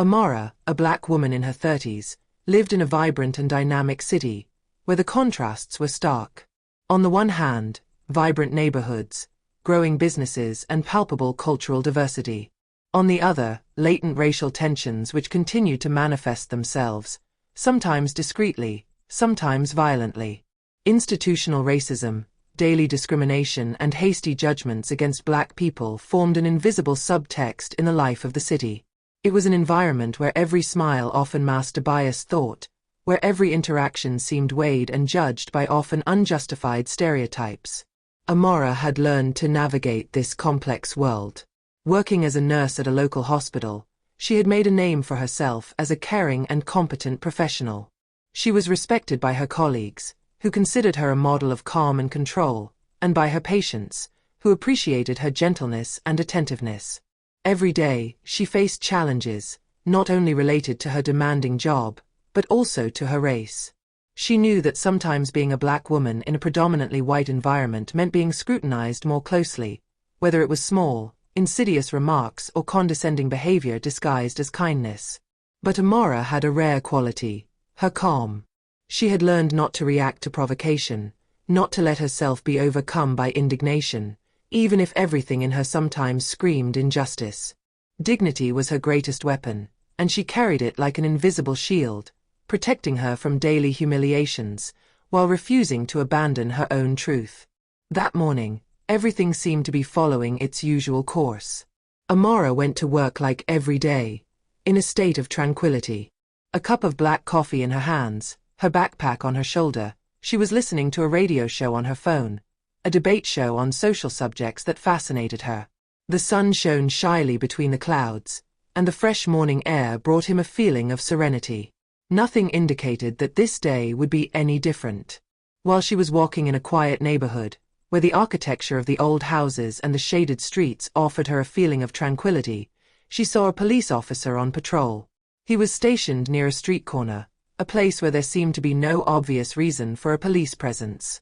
Amara, a black woman in her 30s, lived in a vibrant and dynamic city, where the contrasts were stark. On the one hand, vibrant neighborhoods, growing businesses and palpable cultural diversity. On the other, latent racial tensions which continued to manifest themselves, sometimes discreetly, sometimes violently. Institutional racism, daily discrimination and hasty judgments against black people formed an invisible subtext in the life of the city. It was an environment where every smile often masked a biased thought, where every interaction seemed weighed and judged by often unjustified stereotypes. Amara had learned to navigate this complex world. Working as a nurse at a local hospital, she had made a name for herself as a caring and competent professional. She was respected by her colleagues, who considered her a model of calm and control, and by her patients, who appreciated her gentleness and attentiveness. Every day, she faced challenges, not only related to her demanding job, but also to her race. She knew that sometimes being a black woman in a predominantly white environment meant being scrutinized more closely, whether it was small, insidious remarks or condescending behavior disguised as kindness. But Amara had a rare quality, her calm. She had learned not to react to provocation, not to let herself be overcome by indignation, even if everything in her sometimes screamed injustice. Dignity was her greatest weapon, and she carried it like an invisible shield, protecting her from daily humiliations, while refusing to abandon her own truth. That morning, everything seemed to be following its usual course. Amara went to work like every day, in a state of tranquility. A cup of black coffee in her hands, her backpack on her shoulder, she was listening to a radio show on her phone, a debate show on social subjects that fascinated her. The sun shone shyly between the clouds, and the fresh morning air brought him a feeling of serenity. Nothing indicated that this day would be any different. While she was walking in a quiet neighborhood, where the architecture of the old houses and the shaded streets offered her a feeling of tranquility, she saw a police officer on patrol. He was stationed near a street corner, a place where there seemed to be no obvious reason for a police presence.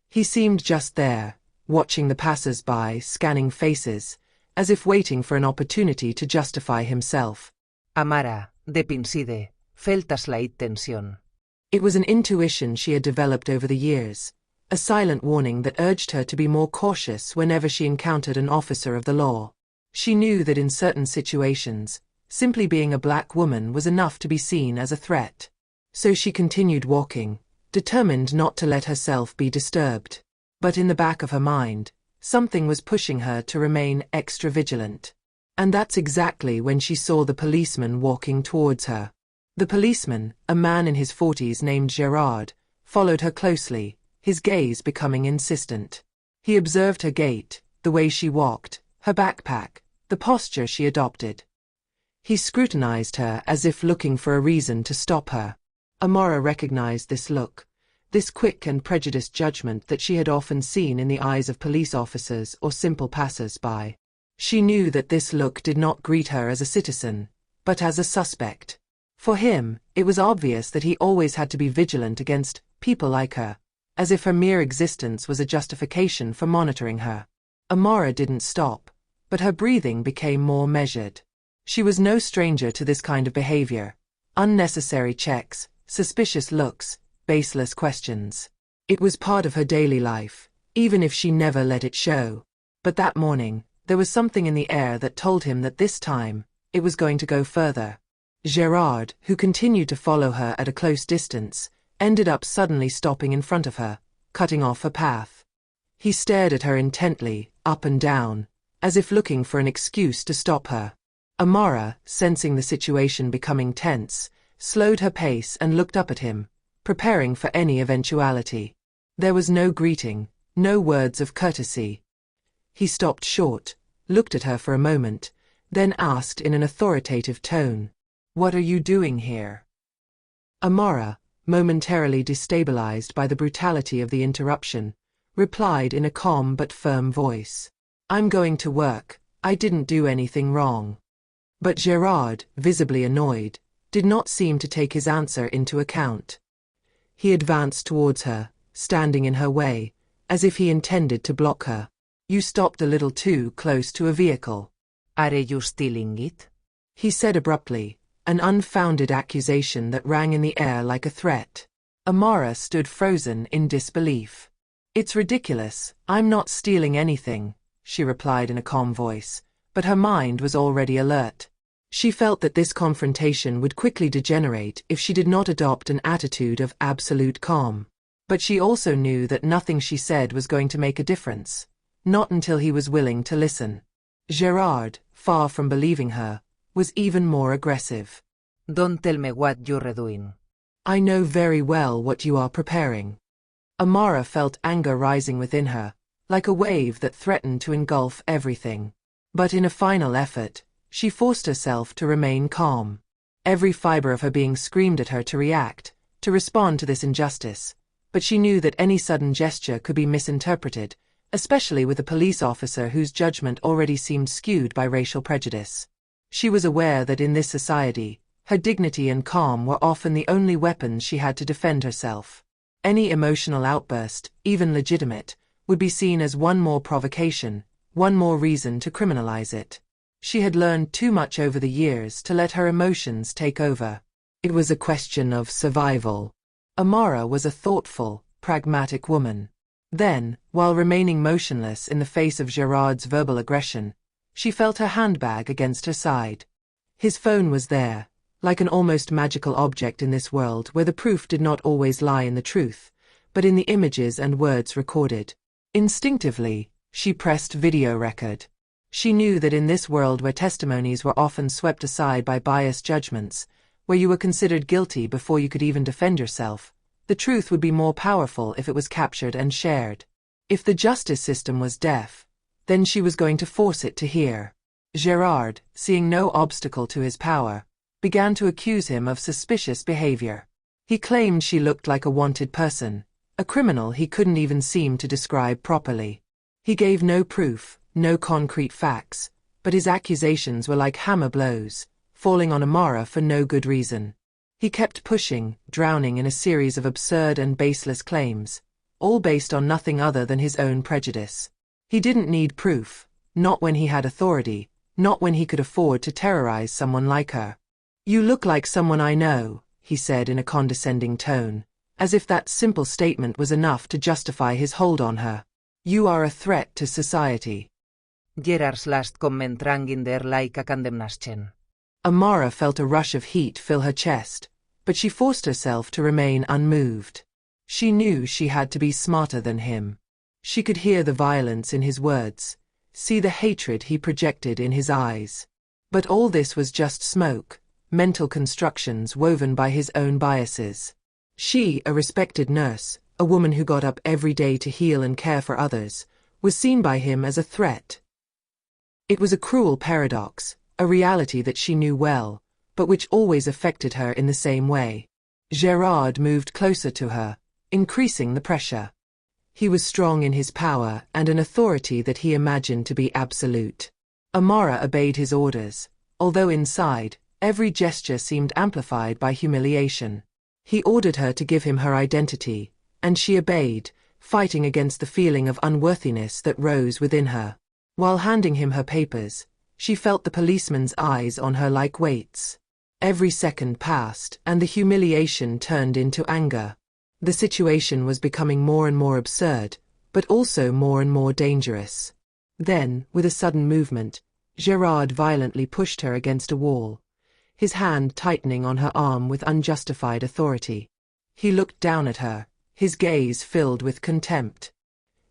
He seemed just there, watching the passers-by, scanning faces, as if waiting for an opportunity to justify himself. Amara, de Pinside, felt a slight tension. It was an intuition she had developed over the years, a silent warning that urged her to be more cautious whenever she encountered an officer of the law. She knew that in certain situations, simply being a black woman was enough to be seen as a threat. So she continued walking, determined not to let herself be disturbed. But in the back of her mind, something was pushing her to remain extra vigilant. And that's exactly when she saw the policeman walking towards her. The policeman, a man in his 40s named Gerard, followed her closely, his gaze becoming insistent. He observed her gait, the way she walked, her backpack, the posture she adopted. He scrutinized her as if looking for a reason to stop her. Amara recognized this look, this quick and prejudiced judgment that she had often seen in the eyes of police officers or simple passers-by. She knew that this look did not greet her as a citizen, but as a suspect. For him, it was obvious that he always had to be vigilant against people like her, as if her mere existence was a justification for monitoring her. Amara didn't stop, but her breathing became more measured. She was no stranger to this kind of behavior. Unnecessary checks, suspicious looks, baseless questions. It was part of her daily life, even if she never let it show. But that morning, there was something in the air that told him that this time, it was going to go further. Gerard, who continued to follow her at a close distance, ended up suddenly stopping in front of her, cutting off her path. He stared at her intently, up and down, as if looking for an excuse to stop her. Amara, sensing the situation becoming tense, slowed her pace and looked up at him, preparing for any eventuality. There was no greeting, no words of courtesy. He stopped short, looked at her for a moment, then asked in an authoritative tone, "What are you doing here?" Amara, momentarily destabilized by the brutality of the interruption, replied in a calm but firm voice, "I'm going to work, I didn't do anything wrong." But Gerard, visibly annoyed, did not seem to take his answer into account. He advanced towards her, standing in her way, as if he intended to block her. "You stopped a little too close to a vehicle." "Are you stealing it?" he said abruptly, an unfounded accusation that rang in the air like a threat. Amara stood frozen in disbelief. "It's ridiculous, I'm not stealing anything," she replied in a calm voice, but her mind was already alert. She felt that this confrontation would quickly degenerate if she did not adopt an attitude of absolute calm. But she also knew that nothing she said was going to make a difference, not until he was willing to listen. Gerard, far from believing her, was even more aggressive. Don't tell me what you're doing. "I know very well what you are preparing." Amara felt anger rising within her, like a wave that threatened to engulf everything. But in a final effort, she forced herself to remain calm. Every fiber of her being screamed at her to react, to respond to this injustice, but she knew that any sudden gesture could be misinterpreted, especially with a police officer whose judgment already seemed skewed by racial prejudice. She was aware that in this society, her dignity and calm were often the only weapons she had to defend herself. Any emotional outburst, even legitimate, would be seen as one more provocation, one more reason to criminalize it. She had learned too much over the years to let her emotions take over. It was a question of survival. Amara was a thoughtful, pragmatic woman. Then, while remaining motionless in the face of Gerard's verbal aggression, she felt her handbag against her side. His phone was there, like an almost magical object in this world where the proof did not always lie in the truth, but in the images and words recorded. Instinctively, she pressed video record. She knew that in this world where testimonies were often swept aside by biased judgments, where you were considered guilty before you could even defend yourself, the truth would be more powerful if it was captured and shared. If the justice system was deaf, then she was going to force it to hear. Gerard, seeing no obstacle to his power, began to accuse him of suspicious behavior. He claimed she looked like a wanted person, a criminal he couldn't even seem to describe properly. He gave no proof, no concrete facts, but his accusations were like hammer blows, falling on Amara for no good reason. He kept pushing, drowning in a series of absurd and baseless claims, all based on nothing other than his own prejudice. He didn't need proof, not when he had authority, not when he could afford to terrorize someone like her. "You look like someone I know," he said in a condescending tone, as if that simple statement was enough to justify his hold on her. "You are a threat to society." Gerard's last comment rang in there like a condemnation. Amara felt a rush of heat fill her chest, but she forced herself to remain unmoved. She knew she had to be smarter than him. She could hear the violence in his words, see the hatred he projected in his eyes. But all this was just smoke, mental constructions woven by his own biases. She, a respected nurse, a woman who got up every day to heal and care for others, was seen by him as a threat. It was a cruel paradox, a reality that she knew well, but which always affected her in the same way. Gerard moved closer to her, increasing the pressure. He was strong in his power and an authority that he imagined to be absolute. Amara obeyed his orders, although inside, every gesture seemed amplified by humiliation. He ordered her to give him her identity, and she obeyed, fighting against the feeling of unworthiness that rose within her. While handing him her papers, she felt the policeman's eyes on her like weights. Every second passed, and the humiliation turned into anger. The situation was becoming more and more absurd, but also more and more dangerous. Then, with a sudden movement, Gerard violently pushed her against a wall, his hand tightening on her arm with unjustified authority. He looked down at her, his gaze filled with contempt.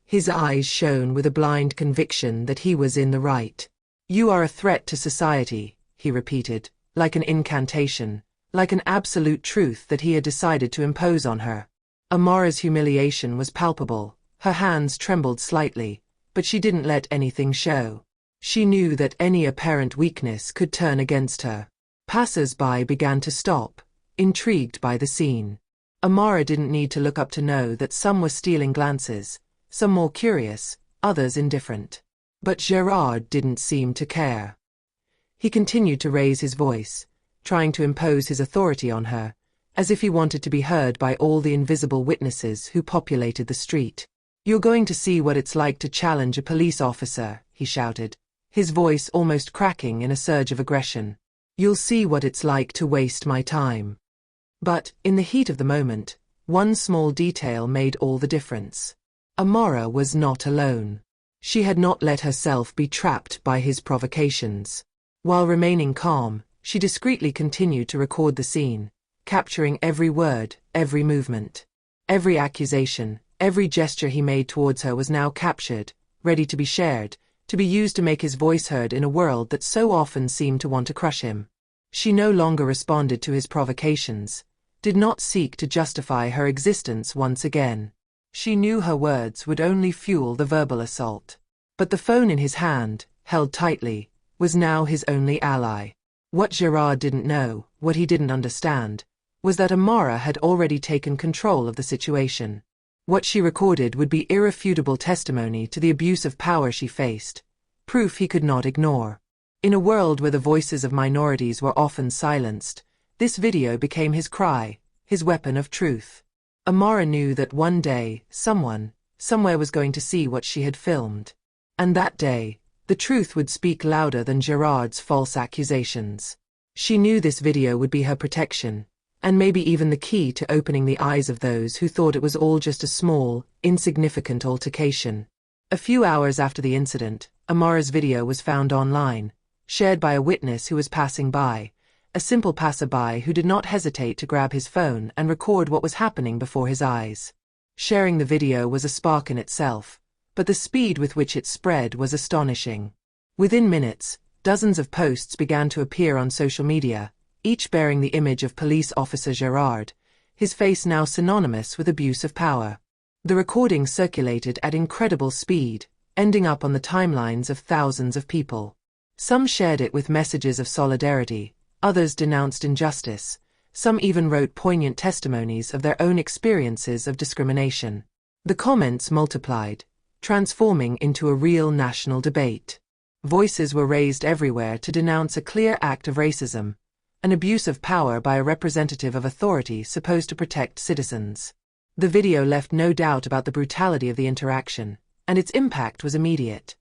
His eyes shone with a blind conviction that he was in the right. "You are a threat to society," he repeated, like an incantation, like an absolute truth that he had decided to impose on her. Amara's humiliation was palpable, her hands trembled slightly, but she didn't let anything show. She knew that any apparent weakness could turn against her. Passers-by began to stop, intrigued by the scene. Amara didn't need to look up to know that some were stealing glances, some more curious, others indifferent. But Gerard didn't seem to care. He continued to raise his voice, trying to impose his authority on her, as if he wanted to be heard by all the invisible witnesses who populated the street. "You're going to see what it's like to challenge a police officer," he shouted, his voice almost cracking in a surge of aggression. You'll see what it's like to waste my time. But, in the heat of the moment, one small detail made all the difference. Amara was not alone. She had not let herself be trapped by his provocations. While remaining calm, she discreetly continued to record the scene, capturing every word, every movement. Every accusation, every gesture he made towards her was now captured, ready to be shared, to be used to make his voice heard in a world that so often seemed to want to crush him. She no longer responded to his provocations, did not seek to justify her existence once again. She knew her words would only fuel the verbal assault. But the phone in his hand, held tightly, was now his only ally. What Gerard didn't know, what he didn't understand, was that Amara had already taken control of the situation. What she recorded would be irrefutable testimony to the abuse of power she faced, proof he could not ignore. In a world where the voices of minorities were often silenced, this video became his cry, his weapon of truth. Amara knew that one day, someone, somewhere was going to see what she had filmed. And that day, the truth would speak louder than Gerard's false accusations. She knew this video would be her protection, and maybe even the key to opening the eyes of those who thought it was all just a small, insignificant altercation. A few hours after the incident, Amara's video was found online, shared by a witness who was passing by, a simple passerby who did not hesitate to grab his phone and record what was happening before his eyes. Sharing the video was a spark in itself, but the speed with which it spread was astonishing. Within minutes, dozens of posts began to appear on social media, each bearing the image of police officer Gerard, his face now synonymous with abuse of power. The recording circulated at incredible speed, ending up on the timelines of thousands of people. Some shared it with messages of solidarity, others denounced injustice, some even wrote poignant testimonies of their own experiences of discrimination. The comments multiplied, transforming into a real national debate. Voices were raised everywhere to denounce a clear act of racism, an abuse of power by a representative of authority supposed to protect citizens. The video left no doubt about the brutality of the interaction, and its impact was immediate.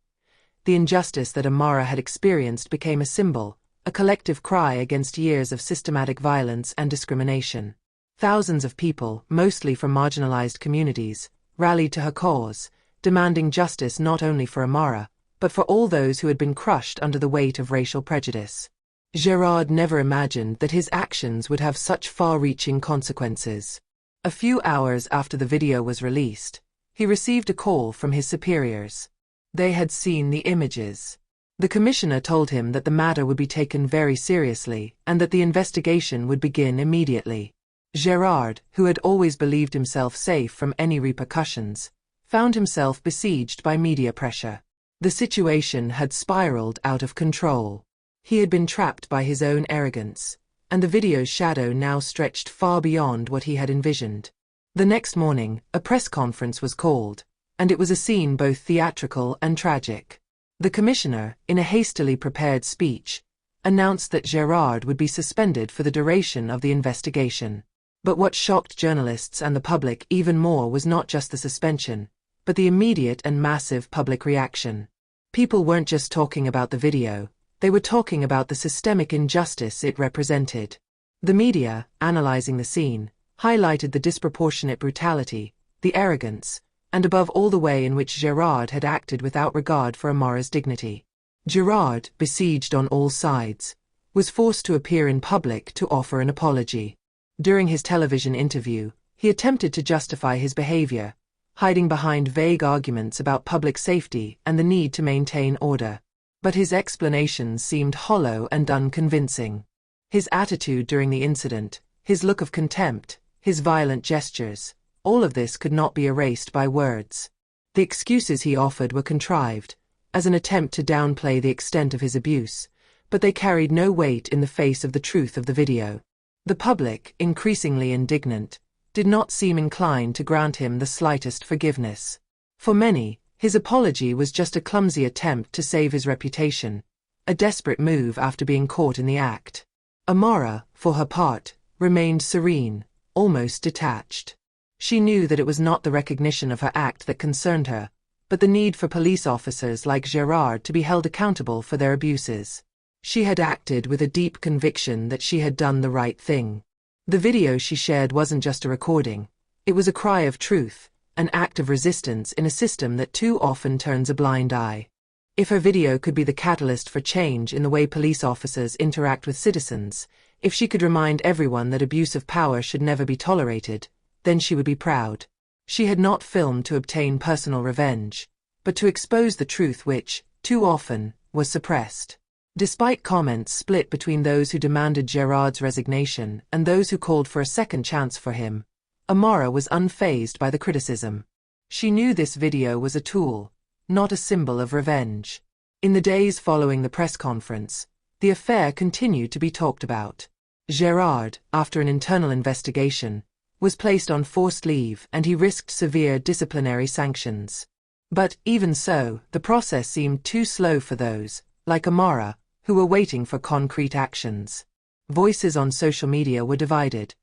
The injustice that Amara had experienced became a symbol, a collective cry against years of systematic violence and discrimination. Thousands of people, mostly from marginalized communities, rallied to her cause, demanding justice not only for Amara, but for all those who had been crushed under the weight of racial prejudice. Gerard never imagined that his actions would have such far-reaching consequences. A few hours after the video was released, he received a call from his superiors. They had seen the images. The commissioner told him that the matter would be taken very seriously and that the investigation would begin immediately. Gerard, who had always believed himself safe from any repercussions, found himself besieged by media pressure. The situation had spiraled out of control. He had been trapped by his own arrogance, and the video's shadow now stretched far beyond what he had envisioned. The next morning, a press conference was called, and it was a scene both theatrical and tragic. The commissioner, in a hastily prepared speech, announced that Gerard would be suspended for the duration of the investigation. But what shocked journalists and the public even more was not just the suspension, but the immediate and massive public reaction. People weren't just talking about the video, they were talking about the systemic injustice it represented. The media, analyzing the scene, highlighted the disproportionate brutality, the arrogance, and above all the way in which Gerard had acted without regard for Amara's dignity. Gerard, besieged on all sides, was forced to appear in public to offer an apology. During his television interview, he attempted to justify his behavior, hiding behind vague arguments about public safety and the need to maintain order. But his explanations seemed hollow and unconvincing. His attitude during the incident, his look of contempt, his violent gestures, all of this could not be erased by words. The excuses he offered were contrived, as an attempt to downplay the extent of his abuse, but they carried no weight in the face of the truth of the video. The public, increasingly indignant, did not seem inclined to grant him the slightest forgiveness. For many, his apology was just a clumsy attempt to save his reputation, a desperate move after being caught in the act. Amara, for her part, remained serene, almost detached. She knew that it was not the recognition of her act that concerned her, but the need for police officers like Gerard to be held accountable for their abuses. She had acted with a deep conviction that she had done the right thing. The video she shared wasn't just a recording. It was a cry of truth, an act of resistance in a system that too often turns a blind eye. If her video could be the catalyst for change in the way police officers interact with citizens, if she could remind everyone that abuse of power should never be tolerated, then she would be proud. She had not filmed to obtain personal revenge, but to expose the truth which, too often, was suppressed. Despite comments split between those who demanded Gerard's resignation and those who called for a second chance for him, Amara was unfazed by the criticism. She knew this video was a tool, not a symbol of revenge. In the days following the press conference, the affair continued to be talked about. Gerard, after an internal investigation, was placed on forced leave and he risked severe disciplinary sanctions. But, even so, the process seemed too slow for those, like Amara, who were waiting for concrete actions. Voices on social media were divided.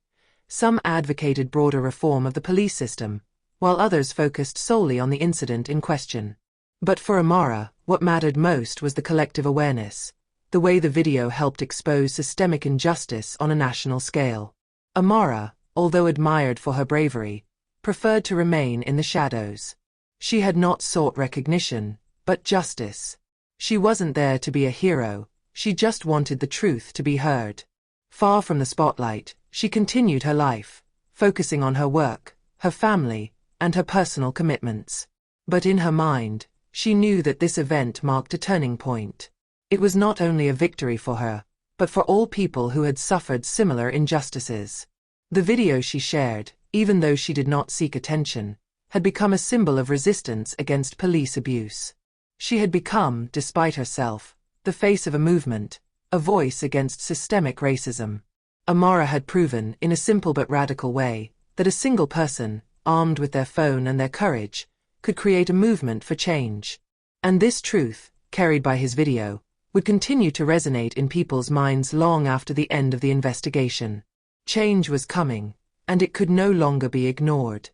Some advocated broader reform of the police system, while others focused solely on the incident in question. But for Amara, what mattered most was the collective awareness, the way the video helped expose systemic injustice on a national scale. Amara, although admired for her bravery, preferred to remain in the shadows. She had not sought recognition, but justice. She wasn't there to be a hero, she just wanted the truth to be heard. Far from the spotlight, she continued her life, focusing on her work, her family, and her personal commitments. But in her mind, she knew that this event marked a turning point. It was not only a victory for her, but for all people who had suffered similar injustices. The video she shared, even though she did not seek attention, had become a symbol of resistance against police abuse. She had become, despite herself, the face of a movement, a voice against systemic racism. Amara had proven, in a simple but radical way, that a single person, armed with their phone and their courage, could create a movement for change. And this truth, carried by his video, would continue to resonate in people's minds long after the end of the investigation. Change was coming, and it could no longer be ignored.